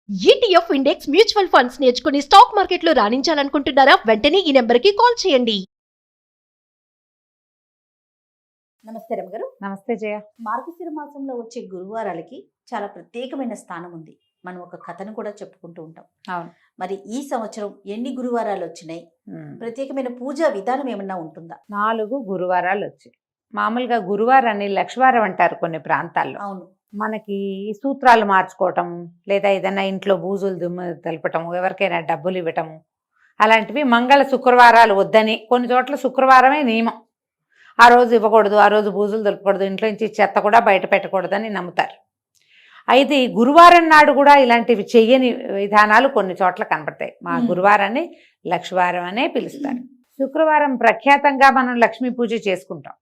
ETF index mutual funds నేర్చుకుని stock మార్కెట్లో రాణించాలనుకుంటున్నారా? వెంటనే ఈ నెంబర్కి కాల్ చేయండి. నమస్తే రమగారు. నమస్తే జయ. మార్గశిర మాసంలో వచ్చే గురువారాలకి చాలా ప్రత్యేకమైన స్థానం ఉంది. మనం ఒక కథను కూడా చెప్పుకుంటూ ఉంటాం. అవును. మరి ఈ సంవత్సరం ఎన్ని గురువారాలు వచ్చినాయి? ప్రత్యేకమైన పూజా విధానం ఏమన్నా ఉంటుందా? 4 గురువారాలు వచ్చాయి. మామూలుగా గురువారాన్ని లక్షవారం అంటారు కొన్ని ప్రాంతాల్లో. అవును. మనకి ఈ సూత్రాలు మార్చుకోవటం, లేదా ఏదైనా ఇంట్లో బూజులు దుమ్ము తెలపటము, ఎవరికైనా డబ్బులు ఇవ్వటము, అలాంటివి మంగళ శుక్రవారాలు వద్దని. కొన్ని చోట్ల శుక్రవారమే నియమం. ఆ రోజు ఇవ్వకూడదు, ఆ రోజు బూజులు దులపకూడదు, ఇంట్లో నుంచి చెత్త కూడా బయట పెట్టకూడదని నమ్ముతారు. అయితే ఈ గురువారం నాడు కూడా ఇలాంటివి చెయ్యని విధానాలు కొన్ని చోట్ల కనపడతాయి. మా గురువారాన్ని లక్షవారం అనే పిలుస్తారు. శుక్రవారం ప్రఖ్యాతంగా మనం లక్ష్మీ పూజ చేసుకుంటాం.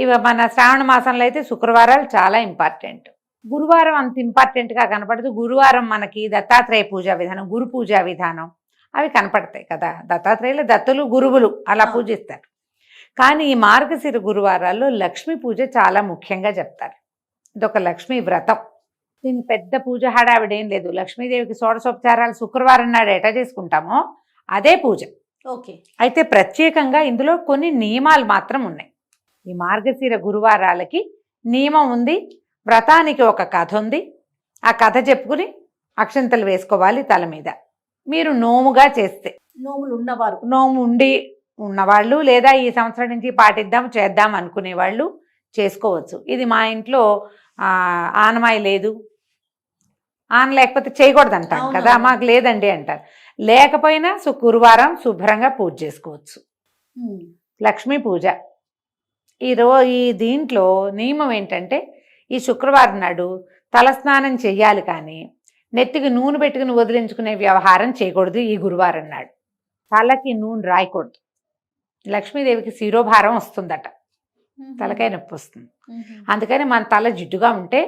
ఇవి మన శ్రావణ మాసంలో అయితే శుక్రవారాలు చాలా ఇంపార్టెంట్. గురువారం అంత ఇంపార్టెంట్గా కనపడదు. గురువారం మనకి దత్తాత్రేయ పూజా విధానం, గురు పూజా విధానం అవి కనపడతాయి కదా. దత్తాత్రేయులు దత్తులు గురువులు అలా పూజిస్తారు. కానీ ఈ మార్గశిర గురువారాల్లో లక్ష్మీ పూజ చాలా ముఖ్యంగా చెప్తారు. ఇదొక లక్ష్మీ వ్రతం. దీనికి పెద్ద పూజ హడావిడేం లేదు. లక్ష్మీదేవికి షోడశోపచారాలు శుక్రవారం నాడు ఎట్లా చేసుకుంటామో అదే పూజ. ఓకే. అయితే ప్రత్యేకంగా ఇందులో కొన్ని నియమాలు మాత్రం ఉన్నాయి. ఈ మార్గశిర గురువారాలకి నియమం ఉంది. వ్రతానికి ఒక కథ ఉంది. ఆ కథ చెప్పుకుని అక్షంతలు వేసుకోవాలి తల మీద. మీరు నోముగా చేస్తే, నోములు ఉన్నవారు, నోము ఉండి ఉన్నవాళ్ళు, లేదా ఈ సంవత్సరం నుంచి చేద్దాం అనుకునేవాళ్ళు చేసుకోవచ్చు. ఇది మా ఇంట్లో ఆనమాయి లేదు, ఆన లేకపోతే చేయకూడదు అంటారు కదా, మాకు లేదండి అంటారు. లేకపోయినా గురువారం శుభ్రంగా పూజ చేసుకోవచ్చు. లక్ష్మీ పూజ ఈ దీంట్లో నియమం ఏంటంటే, ఈ శుక్రవారం నాడు తలస్నానం చెయ్యాలి, కానీ నెత్తికి నూనె పెట్టుకుని వదిలించుకునే వ్యవహారం చేయకూడదు. ఈ గురువారం నాడు తలకి నూనె రాయకూడదు. లక్ష్మీదేవికి శిరోభారం వస్తుందట, తలకాయ నొప్పి వస్తుంది. అందుకని మన తల జిడ్డుగా ఉంటే,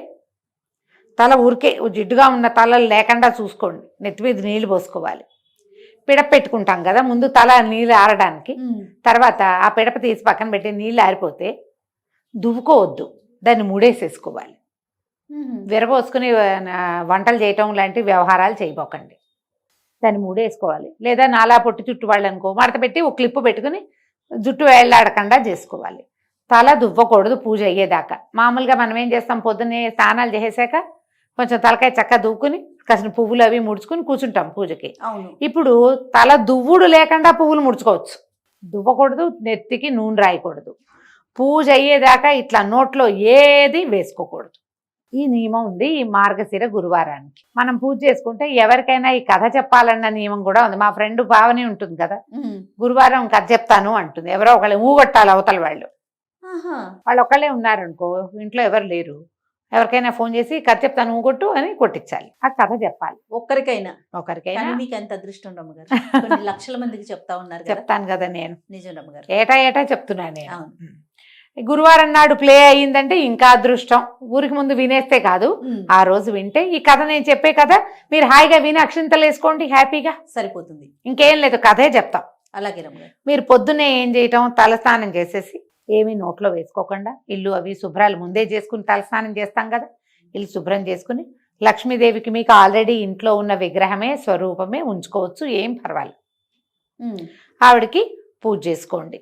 తల ఊరికే జిడ్డుగా ఉన్న తలలు లేకుండా చూసుకోండి. నెత్తి మీద నీళ్ళు పోసుకోవాలి. పిడప పెట్టుకుంటాం కదా ముందు, తల నీళ్ళు ఆరడానికి. తర్వాత ఆ పిడప తీసి పక్కన పెట్టి నీళ్ళు ఆరిపోతే దువ్వుకోవద్దు, దాన్ని ముడేసేసుకోవాలి. విరబోసుకుని వంటలు చేయటం లాంటి వ్యవహారాలు చేయబోకండి. దాన్ని ముడేసుకోవాలి. లేదా నాలా పొట్టి చుట్టు వాళ్ళు అనుకో, మడత పెట్టి ఒక క్లిప్పు పెట్టుకుని జుట్టు వేళ్లాడకుండా చేసుకోవాలి. తల దువ్వకూడదు పూజ అయ్యేదాకా. మామూలుగా మనం ఏం చేస్తాం, పొద్దున్నే స్నానాలు చేసాక కొంచెం తలకాయ చక్కగా దువ్వుకుని కాసిన పువ్వులు అవి ముడుచుకుని కూర్చుంటాం పూజకి. ఇప్పుడు తల దువ్వుడు లేకుండా పువ్వులు ముడుచుకోవచ్చు. దువ్వకూడదు, నెత్తికి నూనె రాయకూడదు. పూజ అయ్యేదాకా ఇట్లా నోట్లో ఏది వేసుకోకూడదు. ఈ నియమం ఉంది ఈ మార్గశిర గురువారానికి. మనం పూజ చేసుకుంటే ఎవరికైనా ఈ కథ చెప్పాలన్న నియమం కూడా ఉంది. మా ఫ్రెండ్ భావని ఉంటుంది కదా, గురువారం కథ చెప్తాను అంటుంది. ఎవరో ఒకళ్ళు ఊగొట్టాలి అవతల వాళ్ళు. వాళ్ళు ఒకళ్ళే ఉన్నారనుకో, ఇంట్లో ఎవరు లేరు, ఎవరికైనా ఫోన్ చేసి కథ చెప్తాను ఊగొట్టు అని కొట్టించాలి. ఆ కథ చెప్పాలి ఒక్కరికైనా. మీకు ఎంత అదృష్టం రమ్మగారు, లక్షల మందికి చెప్తా ఉన్నారు. చెప్తాను కదా నేను, నిజం రమ్మగారు, ఏటా చెప్తున్నాను నేను. గురువారం నాడు ప్లే అయ్యిందంటే ఇంకా అదృష్టం. ఊరికి ముందు వినేస్తే కాదు, ఆ రోజు వింటే ఈ కథ నేను చెప్పే కథ మీరు హాయిగా విని అక్షింతలు వేసుకోండి, హ్యాపీగా సరిపోతుంది. ఇంకేం లేదు, కథే చెప్తాం. అలాగే రమ్మగారు. మీరు పొద్దున్నే ఏం చేయటం, తలస్నానం చేసేసి ఏమీ నోట్లో వేసుకోకుండా ఇల్లు అవి శుభ్రాలు ముందే చేసుకుని తలస్నానం చేస్తాం కదా, ఇల్లు శుభ్రం చేసుకుని లక్ష్మీదేవికి మీకు ఆల్రెడీ ఇంట్లో ఉన్న విగ్రహమే స్వరూపమే ఉంచుకోవచ్చు, ఏం పర్వాలేదు. ఆవిడకి పూజ చేసుకోండి.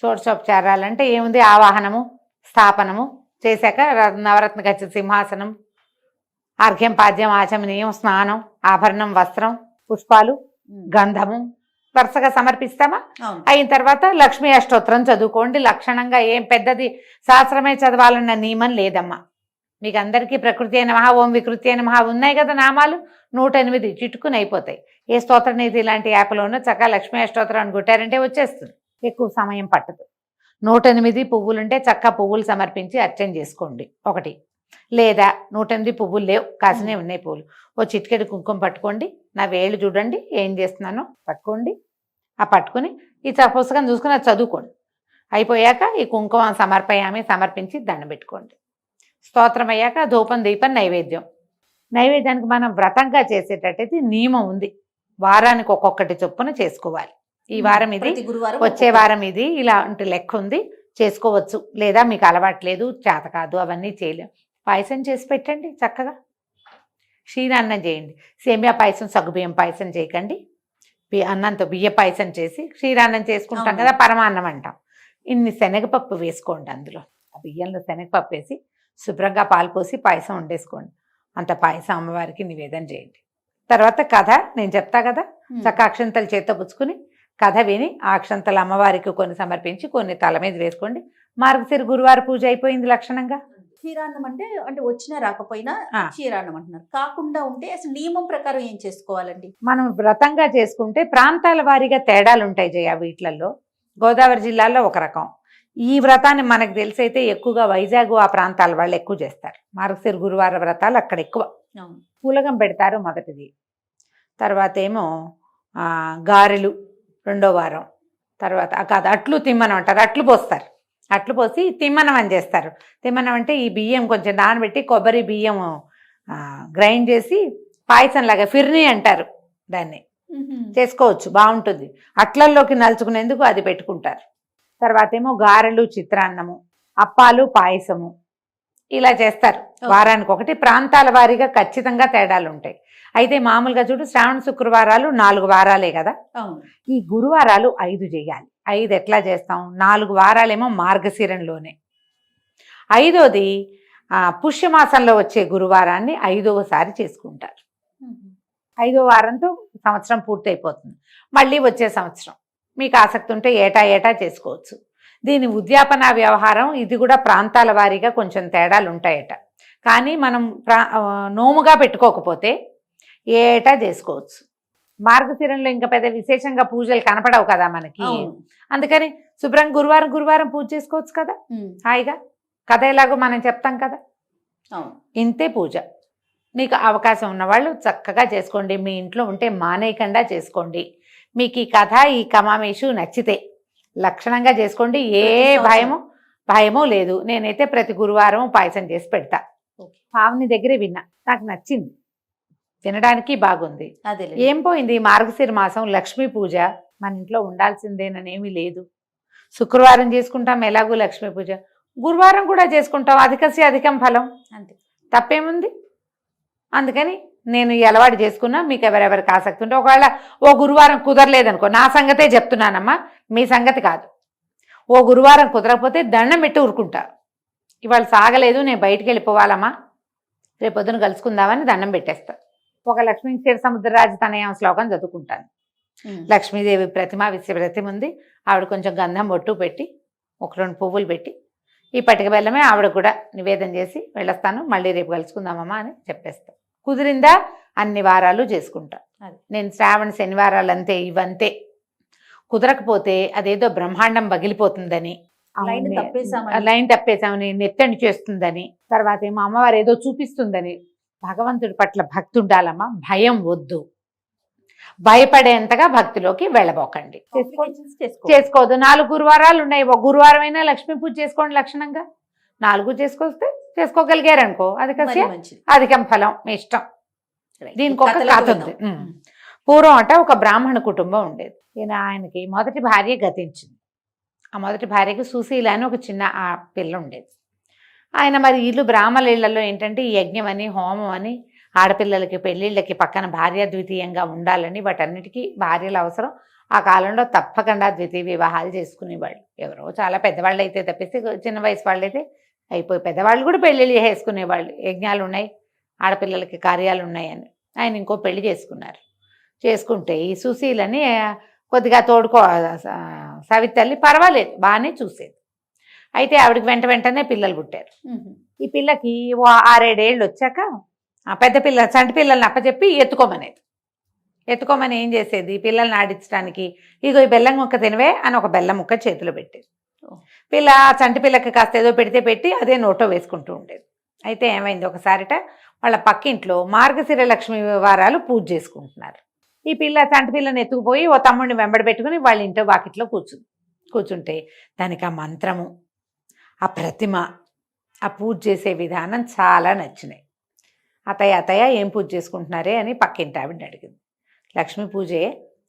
షోడశోపచారాలంటే ఏముంది, ఆవాహనము స్థాపనము చేశాక నవరత్న ఖచ్చిత సింహాసనం, అర్ఘ్యం పాద్యం ఆచమనీయం, స్నానం, ఆభరణం, వస్త్రం, పుష్పాలు, గంధము వరుసగా సమర్పిస్తామా. అయిన తర్వాత లక్ష్మీ అష్టోత్తరం చదువుకోండి. లక్షణంగా ఏం పెద్దది శాస్త్రమే చదవాలన్న నియమం లేదమ్మా. మీకు అందరికీ ప్రకృతి నమః, ఓం వికృతి నమః ఉన్నాయి కదా నామాలు, 108 చిటుకుని అయిపోతాయి. ఏ స్తోత్ర నీతి ఇలాంటి యాప్లోనూ చక్కగా లక్ష్మీ అష్టోత్తరం అని కొట్టారంటే వచ్చేస్తుంది, ఎక్కువ సమయం పట్టదు. 108 పువ్వులుంటే చక్కగా పువ్వులు సమర్పించి అర్చన చేసుకోండి ఒకటి. లేదా 108 పువ్వులు లేవు, కాసినే ఉన్నాయి పువ్వులు, ఓ చిటికెడు కుంకుమ పట్టుకోండి. నా వేళ్ళు చూడండి ఏం చేస్తున్నానో పట్టుకోండి. ఆ పట్టుకుని ఈ పుస్తకం చూసుకుని అది చదువుకోండి. అయిపోయాక ఈ కుంకుమ సమర్పించి దండం పెట్టుకోండి. స్తోత్రం అయ్యాక ధూపం దీపం నైవేద్యానికి మనం వ్రతంగా చేసేటట్టయితే నియమం ఉంది. వారానికి ఒక్కొక్కటి చొప్పున చేసుకోవాలి. ఈ వారం ఇది, వచ్చే వారం ఇది, ఇలాంటి లెక్క ఉంది, చేసుకోవచ్చు. లేదా మీకు అలవాట్లేదు, చేత కాదు, అవన్నీ చేయలేం, పాయసం చేసి పెట్టండి చక్కగా. క్షీరాన్నం చేయండి. సేమియా పాయసం, సగ్గుబియ్యం పాయసం చేయకండి. అన్నంతో బియ్య పాయసం చేసి క్షీరాన్నం చేసుకుంటాం అవును. కదా, పరమాన్నం అంటాం. ఇన్ని శనగపప్పు వేసుకోండి అందులో. ఆ బియ్యంలో శనగపప్పు వేసి శుభ్రంగా పాలు పోసి పాయసం వండేసుకోండి. అంత పాయసం అమ్మవారికి నివేదన చేయండి. తర్వాత కథ నేను చెప్తా కదా, చక్క అక్షంతలు చేత్తో పుచ్చుకుని కథ విని ఆ అక్షంతలు అమ్మవారికి కొన్ని సమర్పించి కొన్ని తల మీద వేసుకోండి. మార్గశిర గురువారం పూజ అయిపోయింది లక్షణంగా. క్షీరాన్నం అంటే అంటే వచ్చినా రాకపోయినా ఆ. క్షీరాన్నం అంటున్నారు. కాకుండా ఉంటే అసలు నియమం ప్రకారం ఏం చేసుకోవాలండి? మనం వ్రతంగా చేసుకుంటే ప్రాంతాల వారీగా తేడాలు ఉంటాయి జయ. వీటిలలో గోదావరి జిల్లాలో ఒక రకం. ఈ వ్రతాన్ని మనకు తెలిసైతే ఎక్కువగా వైజాగ్ ఆ ప్రాంతాల వాళ్ళు ఎక్కువ చేస్తారు. మార్గశిర గురువార వ్రతాలు అక్కడ ఎక్కువ. అవును. పూలగం పెడతారు మొదటిది. తర్వాత ఏమో గారెలు రెండో వారం. తర్వాత కాదు, అట్లు తిమ్మనం అంటారు. అట్లు పోస్తారు. అట్లు పోసి తిమ్మనం అని చేస్తారు. తిమ్మనం అంటే ఈ బియ్యం కొంచెం నానబెట్టి కొబ్బరి బియ్యం గ్రైండ్ చేసి పాయసంలాగా ఫిర్నీ అంటారు దాన్ని. చేసుకోవచ్చు, బాగుంటుంది. అట్లల్లోకి నలుచుకునేందుకు అది పెట్టుకుంటారు. తర్వాత ఏమో గారెలు, చిత్రాన్నము, అప్పాలు, పాయసము ఇలా చేస్తారు. వారానికి ఒకటి. ప్రాంతాల వారీగా ఖచ్చితంగా తేడాలు ఉంటాయి. అయితే మామూలుగా చూడు, శ్రావణ శుక్రవారాలు 4 వారాలే కదా. అవును. ఈ గురువారాలు 5 చేయాలి. 5 ఎట్లా చేస్తాం? 4 వారాలేమో మార్గశిరంలోనే, 5వది పుష్యమాసంలో వచ్చే గురువారాన్ని 5వసారి చేసుకుంటారు. 5వ వారంతో సంవత్సరం పూర్తయిపోతుంది. మళ్ళీ వచ్చే సంవత్సరం మీకు ఆసక్తి ఉంటే ఏటా ఏటా చేసుకోవచ్చు. దీని ఉద్యాపన వ్యవహారం ఇది కూడా ప్రాంతాల వారీగా కొంచెం తేడాలు ఉంటాయట. కానీ మనం నోముగా పెట్టుకోకపోతే ఏటా చేసుకోవచ్చు. మార్గశిరంలో ఇంకా పెద్ద విశేషంగా పూజలు కనపడవు కదా మనకి. అందుకని శుభ్రంగా గురువారం పూజ చేసుకోవచ్చు కదా హాయిగా. కథ ఎలాగో మనం చెప్తాం కదా, ఇంతే పూజ. మీకు అవకాశం ఉన్నవాళ్ళు చక్కగా చేసుకోండి. మీ ఇంట్లో ఉంటే మానేయకుండా చేసుకోండి. మీకు ఈ కథ, ఈ కమామేషు నచ్చితే లక్షణంగా చేసుకోండి. ఏ భయమో లేదు. నేనైతే ప్రతి గురువారం పాయసం చేసి పెడతా. పావుని దగ్గరే విన్నా, నాకు నచ్చింది, తినడానికి బాగుంది. ఏం పోయింది? మార్గశిర మాసం లక్ష్మీ పూజ మన ఇంట్లో ఉండాల్సిందేననేమీ లేదు. శుక్రవారం చేసుకుంటాం ఎలాగూ లక్ష్మీ పూజ, గురువారం కూడా చేసుకుంటాం. అధికస్య అధికం ఫలం, అంతే, తప్పేముంది? అందుకని నేను ఈ అలవాటు చేసుకున్నా. మీకు ఎవరెవరికి ఆసక్తి ఉంటే, ఒకవేళ ఓ గురువారం కుదరలేదనుకో, నా సంగతే చెప్తున్నానమ్మా, మీ సంగతి కాదు. ఓ గురువారం కుదరకపోతే దండం పెట్టి ఊరుకుంటా. ఇవాళ సాగలేదు, నేను బయటికి వెళ్ళిపోవాలమ్మా, రేపు పొద్దున కలుసుకుందామని దండం పెట్టేస్తా. ఒక లక్ష్మీ క్షీరసముద్రరాజు తనయం శ్లోకం చదువుకుంటాను. లక్ష్మీదేవి ప్రతిమ ప్రతిమ ఉంది. ఆవిడ కొంచెం గంధం బొట్టు పెట్టి 1-2 పువ్వులు పెట్టి ఈ పటిక బెల్లమే ఆవిడ కూడా నివేదన చేసి వెళ్ళొస్తాను. మళ్ళీ రేపు కలుసుకుందామమ్మా అని చెప్పేస్తాను. కుదిరిందా అన్ని వారాలు చేసుకుంటా. నేను శ్రావణ శనివారాలు అంతే, ఇవంతే. కుదరకపోతే అదేదో బ్రహ్మాండం పగిలిపోతుందని, లైన్ తప్పేసామని, నెత్తని చేస్తుందని, తర్వాత ఏమో అమ్మవారు ఏదో చూపిస్తుందని. భగవంతుడి పట్ల భక్తి ఉండాలమ్మా, భయం వద్దు. భయపడేంతగా భక్తిలోకి వెళ్ళబోకండి. చేసుకోవద్దు. 4 గురువారాలు ఉన్నాయి. ఒక గురువారం అయినా లక్ష్మీ పూజ చేసుకోండి లక్షణంగా. 4 చేసుకోగలిగారనుకో, అది కసి అధికం ఫలం, మీ ఇష్టం. దీనికి ఒక కథ ఉంది. పూర్వం అట ఒక బ్రాహ్మణ కుటుంబం ఉండేది. ఆయనకి మొదటి భార్య గతించింది. ఆ మొదటి భార్యకి సుశీల అని ఒక చిన్న పిల్ల ఉండేది. ఆయన మరి ఇల్లు బ్రాహ్మణ ఇళ్లలో ఏంటంటే యజ్ఞం అని, హోమం అని, ఆడపిల్లలకి పెళ్ళిళ్ళకి పక్కన భార్య ద్వితీయంగా ఉండాలని, వాటన్నిటికీ భార్యలు అవసరం. ఆ కాలంలో తప్పకుండా ద్వితీయ వివాహాలు చేసుకునేవాళ్ళు. ఎవరో చాలా పెద్దవాళ్ళు అయితే తప్పిస్తే చిన్న వయసు వాళ్ళు అయితే అయిపోయి, పెద్దవాళ్ళు కూడా పెళ్ళిళ్ళు చేసుకునేవాళ్ళు. యజ్ఞాలు ఉన్నాయి, ఆడపిల్లలకి కార్యాలు ఉన్నాయని ఆయన ఇంకో పెళ్లి చేసుకున్నారు. చేసుకుంటే ఈ సుశీలని కొద్దిగా సవితల్లి పర్వాలేదు, బాగానే చూసేది. అయితే ఆవిడకి వెంటనే పిల్లలు పుట్టారు. ఈ పిల్లకి 6-7 ఏళ్ళు వచ్చాక పెద్ద పిల్ల చంటి పిల్లల్ని అప్పచెప్పి ఎత్తుకోమని ఏం చేసేది, పిల్లల్ని ఆడించడానికి ఇగో ఈ బెల్లం ముక్క తినవే అని ఒక బెల్లం ముక్క చేతిలో పెట్టేది. పిల్ల చంటి పిల్లకి కాస్త ఏదో పెట్టి అదే నోటో వేసుకుంటూ ఉండేది. అయితే ఏమైంది, ఒకసారిట వాళ్ళ పక్కింట్లో మార్గశిర లక్ష్మీ వారాలు పూజ చేసుకుంటున్నారు. ఈ పిల్ల చంటి పిల్లని ఎత్తుకుపోయి ఓ తమ్ముడిని వెంబడి పెట్టుకుని వాళ్ళ ఇంట్లో వాకిట్లో కూర్చుంటే దానికి ఆ మంత్రము, ఆ ప్రతిమ, ఆ పూజ చేసే విధానం చాలా నచ్చినాయి. అతయ్య ఏం పూజ చేసుకుంటున్నారే అని పక్కింటి ఆవిడని అడిగింది. లక్ష్మీ పూజే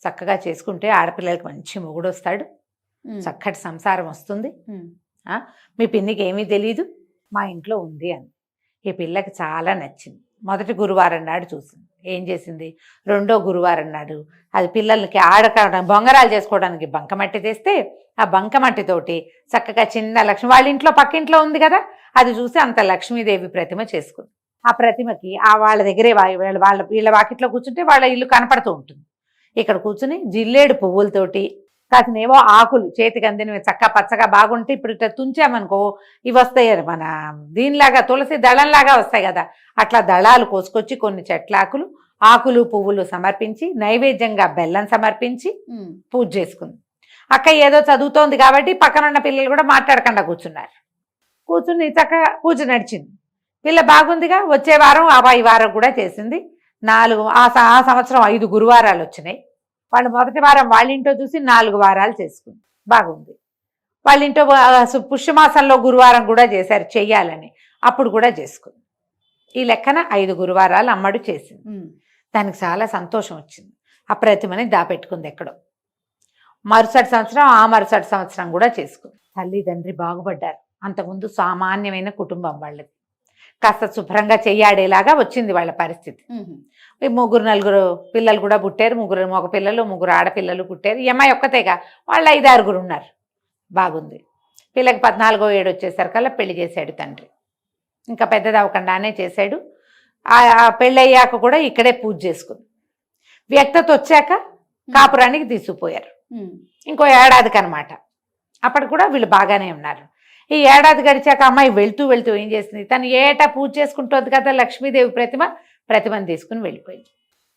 చక్కగా చేసుకుంటే ఆడపిల్లలకి మంచి మొగుడు వస్తాడు, చక్కటి సంసారం వస్తుంది. మీ పిన్నికి ఏమీ తెలీదు, మా ఇంట్లో ఉంది అని. ఈ పిల్లకి చాలా నచ్చింది. మొదటి గురువారం నాడు చూసింది. ఏం చేసింది, రెండో గురువారం నాడు అది పిల్లలకి బొంగరాలు చేసుకోవడానికి బంకమట్టి తెస్తే ఆ బంకమట్టితోటి చక్కగా చిన్న లక్ష్మి వాళ్ళ ఇంట్లో పక్కింట్లో ఉంది కదా, అది చూసి అంత లక్ష్మీదేవి ప్రతిమ చేసుకుంది. ఆ ప్రతిమకి వాళ్ళ దగ్గరే వీళ్ళ వాకిట్లో కూర్చుంటే వాళ్ళ ఇల్లు కనపడుతూ ఉంటుంది. ఇక్కడ కూర్చుని జిల్లేడు పువ్వులతోటి కాసినేవో ఆకులు చేతికి అందినవి చక్క పచ్చగా బాగుంటే ఇప్పుడు ఇట్లా తుంచామనుకో ఇవి వస్తాయి, మన దీనిలాగా తులసి దళంలాగా వస్తాయి కదా, అట్లా దళాలు కోసుకొచ్చి కొన్ని చెట్లాకులు ఆకులు పువ్వులు సమర్పించి నైవేద్యంగా బెల్లం సమర్పించి పూజ చేసుకుంది. అక్క ఏదో చదువుతోంది కాబట్టి పక్కనున్న పిల్లలు కూడా మాట్లాడకుండా కూర్చున్నారు. కూర్చుని చక్కగా పూజ నడిచింది. పిల్ల బాగుందిగా. వచ్చే వారం ఈ వారం కూడా చేసింది. 4 ఆ సంవత్సరం 5 గురువారాలు వచ్చినాయి. వాళ్ళు మొదటి వారం వాళ్ళ ఇంట్లో చూసి 4 వారాలు చేసుకుంది. బాగుంది. వాళ్ళ ఇంట్లో పుష్యమాసంలో గురువారం కూడా చేశారు చెయ్యాలని, అప్పుడు కూడా చేసుకుంది. ఈ లెక్కన 5 గురువారాలు అమ్మడు చేసింది. దానికి చాలా సంతోషం వచ్చింది. ఆ ప్రతిమని దాపెట్టుకుంది ఎక్కడో. మరుసటి సంవత్సరం కూడా చేసుకుంది. తల్లి తండ్రి బాగుపడ్డారు. అంతకుముందు సామాన్యమైన కుటుంబం వాళ్ళది. కాస్త శుభ్రంగా చెయ్యాడేలాగా వచ్చింది వాళ్ళ పరిస్థితి. 3 4 పిల్లలు కూడా పుట్టారు. 3 మగ పిల్లలు 3 ఆడపిల్లలు పుట్టారు. ఈ అమ్మాయి ఒక్కతేగా, వాళ్ళు 5 6 ఉన్నారు. బాగుంది. పిల్లకి 14వ ఏడు వచ్చేసరికల్లా పెళ్లి చేశాడు తండ్రి. ఇంకా పెద్దది అవ్వకుండానే చేశాడు. ఆ పెళ్ళయ్యాక కూడా ఇక్కడే పూజ చేసుకుంది. వ్యక్తత వచ్చాక కాపురానికి తీసుకుపోయారు. ఇంకో ఏడాదికి అనమాట. అప్పటి కూడా వీళ్ళు బాగానే ఉన్నారు. ఈ ఏడాది గడిచాక అమ్మాయి వెళ్తూ ఏం చేసింది, తను ఏటా పూజ చేసుకుంటుంది కదా లక్ష్మీదేవి ప్రతిమను తీసుకుని వెళ్ళిపోయింది.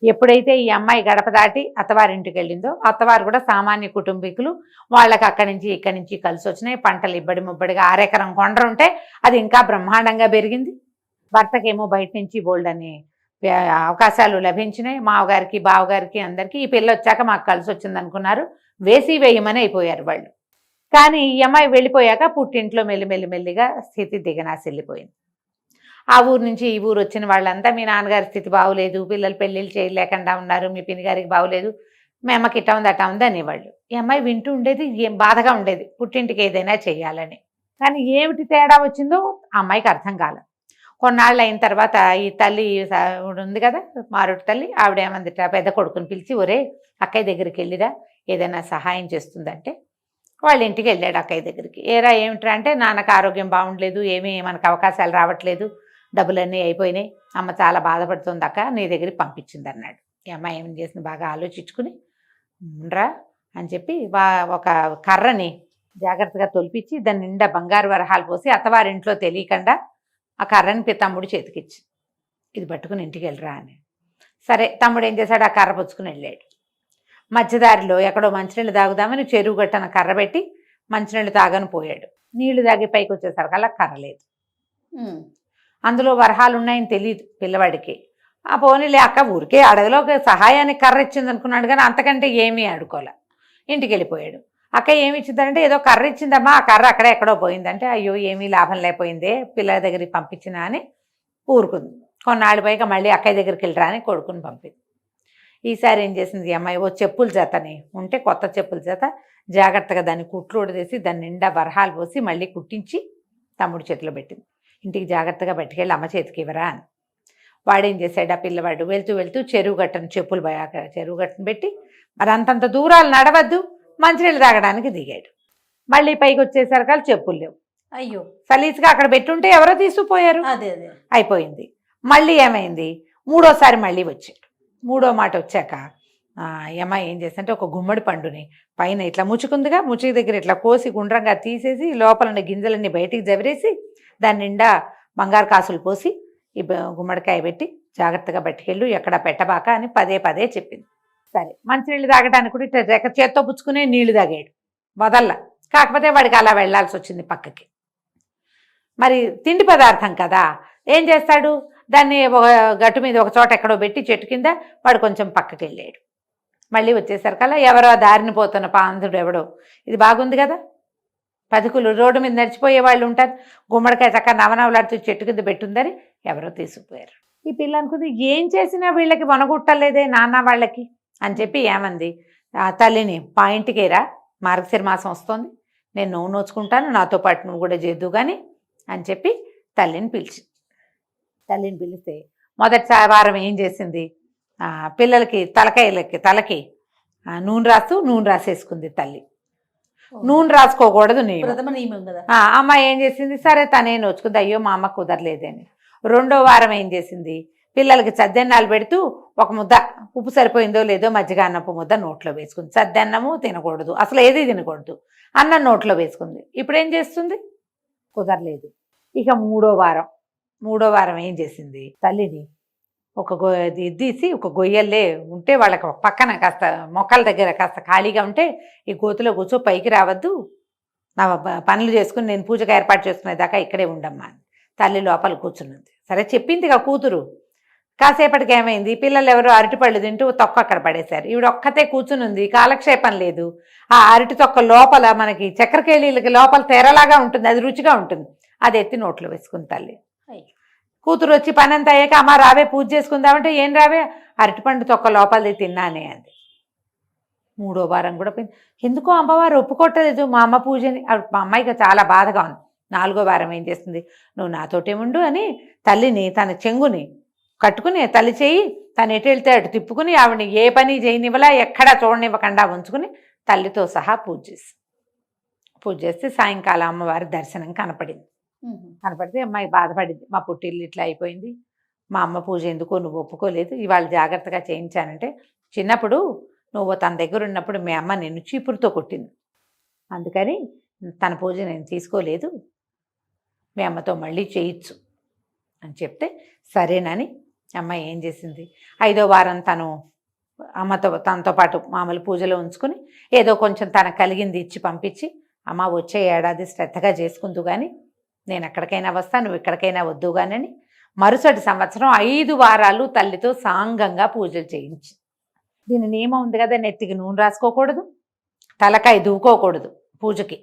ఎప్పుడైతే ఈ అమ్మాయి గడప దాటి అత్తవారింటికి వెళ్ళిందో, అత్తవారు కూడా సామాన్య కుటుంబీకులు, వాళ్ళకి అక్కడి నుంచి ఇక్కడి నుంచి కలిసి వచ్చినాయి. పంటలు ఇబ్బడి ముబ్బడిగా 6 ఎకరం కొండ ఉంటే అది ఇంకా బ్రహ్మాండంగా పెరిగింది. భర్తకేమో బయట నుంచి బోల్డని అవకాశాలు లభించినాయి. మావగారికి బావగారికి అందరికీ. ఈ పిల్ల వచ్చాక మాకు కలిసి వచ్చింది అనుకున్నారు. వేయమని అయిపోయారు వాళ్ళు. కానీ ఈ అమ్మాయి వెళ్ళిపోయాక పుట్టింట్లో మెల్లిగా స్థితి దిగనాసి వెళ్ళిపోయింది. ఆ ఊరు నుంచి ఈ ఊరు వచ్చిన వాళ్ళంతా మీ నాన్నగారి స్థితి బాగోలేదు, పిల్లలు పెళ్ళిళ్ళు చేయలేకుండా ఉన్నారు, మీ పిన్ని గారికి బాగోలేదు, మీ అమ్మకి ఇట్టా ఉంది అట్టా ఉంది అనేవాళ్ళు. ఈ అమ్మాయి వింటూ ఉండేది, ఏం బాధగా ఉండేది పుట్టింటికి ఏదైనా చెయ్యాలని. కానీ ఏమిటి తేడా వచ్చిందో ఆ అమ్మాయికి అర్థం కాల. కొన్నాళ్ళు అయిన తర్వాత ఈ తల్లి ఉంది కదా మారుటి తల్లి, ఆవిడేమందిట పెద్ద కొడుకుని పిలిచి, ఒరే అక్కయ్య దగ్గరికి వెళ్ళిరా ఏదైనా సహాయం చేస్తుందంటే వాళ్ళ ఇంటికి వెళ్ళాడు అక్కయ్య దగ్గరికి. ఏరా ఏమిట్రా అంటే, నాన్నకు ఆరోగ్యం బాగుండలేదు, ఏమీ మనకు అవకాశాలు రావట్లేదు, డబ్బులన్నీ అయిపోయినాయి, అమ్మ చాలా బాధపడుతుంది అక్క, నీ దగ్గరికి పంపించింది అన్నాడు. ఈ అమ్మాయి ఏం చేసింది, బాగా ఆలోచించుకుని రా అని చెప్పి ఒక కర్రని జాగ్రత్తగా తొలిపించి దాని నిండా బంగారు వరహాలు పోసి అత్తవారింట్లో తెలియకుండా ఆ కర్రని తమ్ముడు చేతికిచ్చి, ఇది పట్టుకుని ఇంటికి వెళ్ళరా అని. సరే తమ్ముడు ఏం చేశాడు, ఆ కర్ర పుచ్చుకుని వెళ్ళాడు. మధ్యదారిలో ఎక్కడో మంచినీళ్ళు తాగుదామని చెరువు గట్టన కర్ర పెట్టి మంచినీళ్ళు తాగని పోయాడు. నీళ్లు తాగి పైకి వచ్చేసరికల్లా కర్ర లేదు. అందులో వరహాలు ఉన్నాయని తెలియదు పిల్లవాడికి. ఆ పోనీలే అక్క ఊరికే అడవిలో సహాయానికి కర్ర ఇచ్చింది అనుకున్నాడు, కానీ అంతకంటే ఏమీ అడుకోలే. ఇంటికి వెళ్ళిపోయాడు. అక్క ఏమి ఇచ్చిందంటే, ఏదో కర్ర ఇచ్చిందమ్మా, ఆ కర్ర అక్కడే ఎక్కడో పోయిందంటే, అయ్యో ఏమీ లాభం లేకపోయిందే పిల్లల దగ్గరికి పంపించినా అని ఊరుకుంది. కొన్నాళ్ళు పైగా మళ్ళీ అక్కయ్య దగ్గరికి వెళ్ళరా అని కొడుకుని పంపింది. ఈసారి ఏం చేసింది ఈ అమ్మాయి, ఓ చెప్పుల చేతని ఉంటే కొత్త చెప్పుల చేత జాగ్రత్తగా దాన్ని కుట్లు ఉడదీసి దాని నిండా వరహాలు పోసి మళ్ళీ కుట్టించి తమ్ముడు చేతిలో పెట్టింది. ఇంటికి జాగ్రత్తగా పట్టుకెళ్ళి అమ్మ చేతికి ఇవ్వరా అని. వాడేం చేశాడు, ఆ పిల్లవాడు వెళ్తూ చెరువు గట్టను చెరువు గట్టను పెట్టి, మరి అంతంత దూరాలు నడవద్దు, మంచినీళ్ళు తాగడానికి దిగాడు. మళ్ళీ పైకి వచ్చేసరికి చెప్పులు లేవు. అయ్యో, సలీసుగా అక్కడ పెట్టుంటే ఎవరో తీసుకుపోయారు. అదే అయిపోయింది. మళ్ళీ ఏమైంది, 3వ మళ్ళీ వచ్చాడు. 3వ మాట వచ్చాక అమ్మాయి ఏం చేస్తుంటే, ఒక గుమ్మడి పండుని పైన ఇట్లా ముచ్చుకుందిగా, ముచ్చుకి దగ్గర ఇట్లా కోసి గుండ్రంగా తీసేసి లోపల గింజలన్నీ బయటికి జవరేసి దాని నిండా బంగారు కాసులు పోసి ఈ గుమ్మడికాయ పెట్టి జాగ్రత్తగా పట్టుకెళ్ళు, ఎక్కడ పెట్టబాక అని పదే చెప్పింది. సరే మంచినీళ్ళు తాగడానికి కూడా ఇట్లా చేత్తో పుచ్చుకునే నీళ్లు తాగాడు వదల్లా. కాకపోతే వాడికి అలా వెళ్లాల్సి వచ్చింది పక్కకి. మరి తిండి పదార్థం కదా, ఏం చేస్తాడు, దాన్ని ఒక గట్టు మీద ఒక చోట ఎక్కడో పెట్టి చెట్టు కింద వాడు కొంచెం పక్కకి వెళ్ళాడు. మళ్ళీ వచ్చేసరికల్లా ఎవరో దారిని పోతున్న పాంధుడు ఎవడో, ఇది బాగుంది కదా, పదుకులు రోడ్డు మీద నడిచిపోయే వాళ్ళు ఉంటారు, గుమ్మడికాయ చక్కగా నవనవలాడుతూ చెట్టు కింద పెట్టుందని ఎవరో తీసుకుపోయారు. ఈ పిల్ల అనుకుంది, ఏం చేసినా వీళ్ళకి వనగుట్టలేదే నాన్న వాళ్ళకి అని చెప్పి ఏమంది, తల్లిని పాయింట్కేరా, మార్గశిర మాసం వస్తుంది, నేను నువ్వు నోచుకుంటాను, నాతో పాటు నువ్వు కూడా చేద్దు కానీ అని చెప్పి తల్లిని పిలిచి, తల్లిని పిలిస్తే మొదటి వారం ఏం చేసింది, పిల్లలకి తలకి నూనె రాసేసుకుంది తల్లి. నూనె రాసుకోకూడదు నేను. ప్రథమ నియమం కదా. అమ్మ ఏం చేసింది, సరే తనే నోచుకుంది, అయ్యో మా అమ్మ కుదరలేదని. రెండో వారం ఏం చేసింది, పిల్లలకి చద్దెన్నాలు పెడుతూ ఒక ముద్ద ఉప్పు సరిపోయిందో లేదో మజ్జిగ అన్నపు ముద్ద నోట్లో వేసుకుంది. చద్దన్నము తినకూడదు, అసలు ఏది తినకూడదు, అన్నం నోట్లో వేసుకుంది. ఇప్పుడు ఏం చేస్తుంది, కుదరలేదు. ఇక మూడో వారం ఏం చేసింది, తల్లిని ఒక తీసి ఒక గొయ్యల్లే ఉంటే వాళ్ళకి పక్కన కాస్త మొక్కల దగ్గర కాస్త ఖాళీగా ఉంటే ఈ గోతులో కూర్చో, పైకి రావద్దు, నా పనులు చేసుకుని నేను పూజకు ఏర్పాటు చేసుకునేదాకా ఇక్కడే ఉండమ్మా. తల్లి లోపల కూర్చున్నది. సరే చెప్పిందిగా కూతురు. కాసేపటికి ఏమైంది, పిల్లలు ఎవరో అరటిపళ్ళు తింటూ తొక్క అక్కడ పడేశారు. ఈవిడ ఒక్కతే కూర్చునుంది, కాలక్షేపం లేదు. ఆ అరటి తొక్క లోపల మనకి చక్కెరకేళీలకి లోపల తెరలాగా ఉంటుంది, అది రుచిగా ఉంటుంది. అది ఎత్తి నోట్లో వేసుకుంది తల్లి. కూతురు వచ్చి పని అంతా అయ్యాక అమ్మ రావే పూజ చేసుకుందామంటే, ఏం రావే, అరటిపండు తొక్క లోపలిది తిన్నానే అంది. మూడో వారం కూడా పోయింది. ఎందుకో అమ్మవారు ఒప్పుకోవట్లేదు మా అమ్మ పూజని. మా అమ్మాయికి చాలా బాధగా ఉంది. నాలుగో వారం ఏం చేస్తుంది, నువ్వు నాతోటేముండు అని తల్లిని తన చెంగుని కట్టుకుని తల్లి చేయి తను ఎటు వెళ్తే అటు తిప్పుకుని ఆవిడని ఏ పని చేయనివ్వలా, ఎక్కడా చూడనివ్వకుండా ఉంచుకుని తల్లితో సహా పూజ చేస్తే సాయంకాలం అమ్మవారి దర్శనం కనపడింది. కనపడితే అమ్మాయి బాధపడింది, మా పుట్టిల్లు ఇట్లా అయిపోయింది, మా అమ్మ పూజ ఎందుకో నువ్వు ఒప్పుకోలేదు, ఇవాళ జాగ్రత్తగా చేయించానంటే, చిన్నప్పుడు నువ్వు తన దగ్గర ఉన్నప్పుడు మీ అమ్మ నిన్ను చీపురుతో కొట్టింది, అందుకని తన పూజ నేను తీసుకోలేదు, మీ అమ్మతో మళ్ళీ చేయించు అని చెప్తే సరేనని అమ్మాయి ఏం చేసింది, 5వ వారం తనతో పాటు మామూలు పూజలో ఉంచుకుని ఏదో కొంచెం తనకు కలిగింది ఇచ్చి పంపించి, అమ్మ వచ్చే ఏడాది శ్రద్ధగా చేసుకుందు కానీ నేను ఎక్కడికైనా వస్తా, నువ్వు ఎక్కడికైనా వద్దు కానీ అని మరుసటి సంవత్సరం 5 వారాలు తల్లితో సాంగంగా పూజలు చేయించి. దీని నియమం ఉంది కదా, నెత్తికి నూనె రాసుకోకూడదు, తలకాయ దూకోకూడదు పూజకి,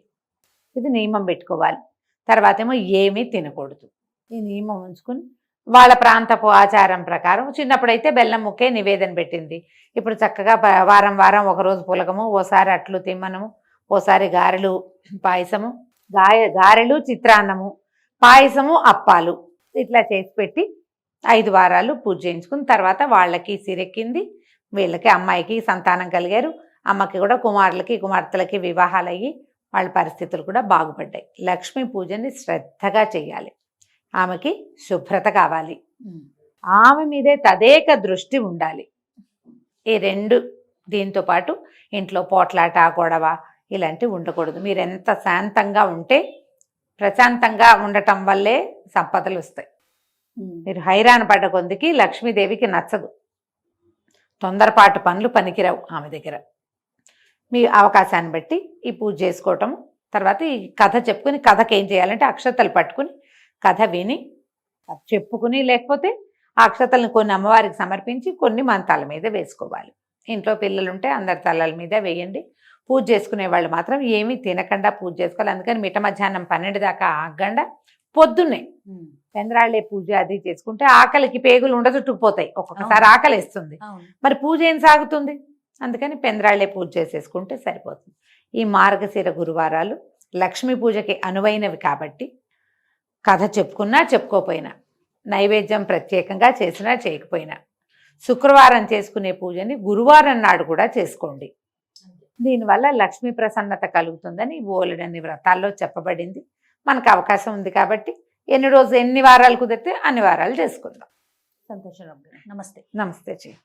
ఇది నియమం పెట్టుకోవాలి. తర్వాత ఏమో ఏమీ తినకూడదు. ఈ నియమం ఉంచుకుని వాళ్ళ ప్రాంతపు ఆచారం ప్రకారం చిన్నప్పుడైతే బెల్లం ముక్కే నివేదన పెట్టింది. ఇప్పుడు చక్కగా వారం ఒకరోజు పులగము, ఓసారి అట్లు తిమ్మనము, ఓసారి గారెలు పాయసము, గారెలు చిత్రాన్నము, పాయసము అప్పాలు ఇట్లా చేసి పెట్టి 5 వారాలు పూజ చేయించుకుని తర్వాత వాళ్ళకి సిరెక్కింది, వీళ్ళకి అమ్మాయికి సంతానం కలిగారు, అమ్మకి కూడా కుమారులకి కుమార్తెలకి వివాహాలు అయ్యి వాళ్ళ పరిస్థితులు కూడా బాగుపడ్డాయి. లక్ష్మీ పూజని శ్రద్ధగా చేయాలి, ఆమెకి శుభ్రత కావాలి, ఆమె మీదే తదేక దృష్టి ఉండాలి. ఈ 2 దీంతో పాటు ఇంట్లో పోట్లాట గొడవ ఇలాంటివి ఉండకూడదు. మీరు ఎంత శాంతంగా ఉంటే, ప్రశాంతంగా ఉండటం వల్లే సంపదలు వస్తాయి. మీరు హైరాణ పడ్డ కొందికి లక్ష్మీదేవికి నచ్చదు, తొందరపాటు పనులు పనికిరావు ఆమె దగ్గర. మీ అవకాశాన్ని బట్టి ఈ పూజ చేసుకోవటం, తర్వాత ఈ కథ చెప్పుకుని, కథకి ఏం చేయాలంటే అక్షతలు పట్టుకుని కథ విని చెప్పుకుని, లేకపోతే ఆ అక్షతలను కొన్ని అమ్మవారికి సమర్పించి కొన్ని మన తల మీద వేసుకోవాలి. ఇంట్లో పిల్లలుంటే అందరి తలల మీద వేయండి. పూజ చేసుకునే వాళ్ళు మాత్రం ఏమీ తినకుండా పూజ చేసుకోవాలి. అందుకని మిట్ట మధ్యాహ్నం 12 దాకా ఆగకుండా పొద్దున్నే చంద్రాళ్ళే పూజ అది చేసుకుంటే ఆకలికి పేగులు ఉండచుట్టుకుపోతాయి, ఒక్కొక్కసారి ఆకలి వేస్తుంది, మరి పూజ ఏం సాగుతుంది. అందుకని పెంద్రాళ్లే పూజ చేసేసుకుంటే సరిపోతుంది. ఈ మార్గశిర గురువారాలు లక్ష్మీ పూజకి అనువైనవి కాబట్టి కథ చెప్పుకున్నా చెప్పుకోపోయినా, నైవేద్యం ప్రత్యేకంగా చేసినా చేయకపోయినా, శుక్రవారం చేసుకునే పూజని గురువారం నాడు కూడా చేసుకోండి. దీనివల్ల లక్ష్మీ ప్రసన్నత కలుగుతుందని బోలెడన్ని వ్రతాల్లో చెప్పబడింది. మనకు అవకాశం ఉంది కాబట్టి ఎన్ని వారాలు కుదిరితే అన్ని వారాలు చేసుకుందాం. సంతోషం. నమస్తే. నమస్తే చెయ్యి.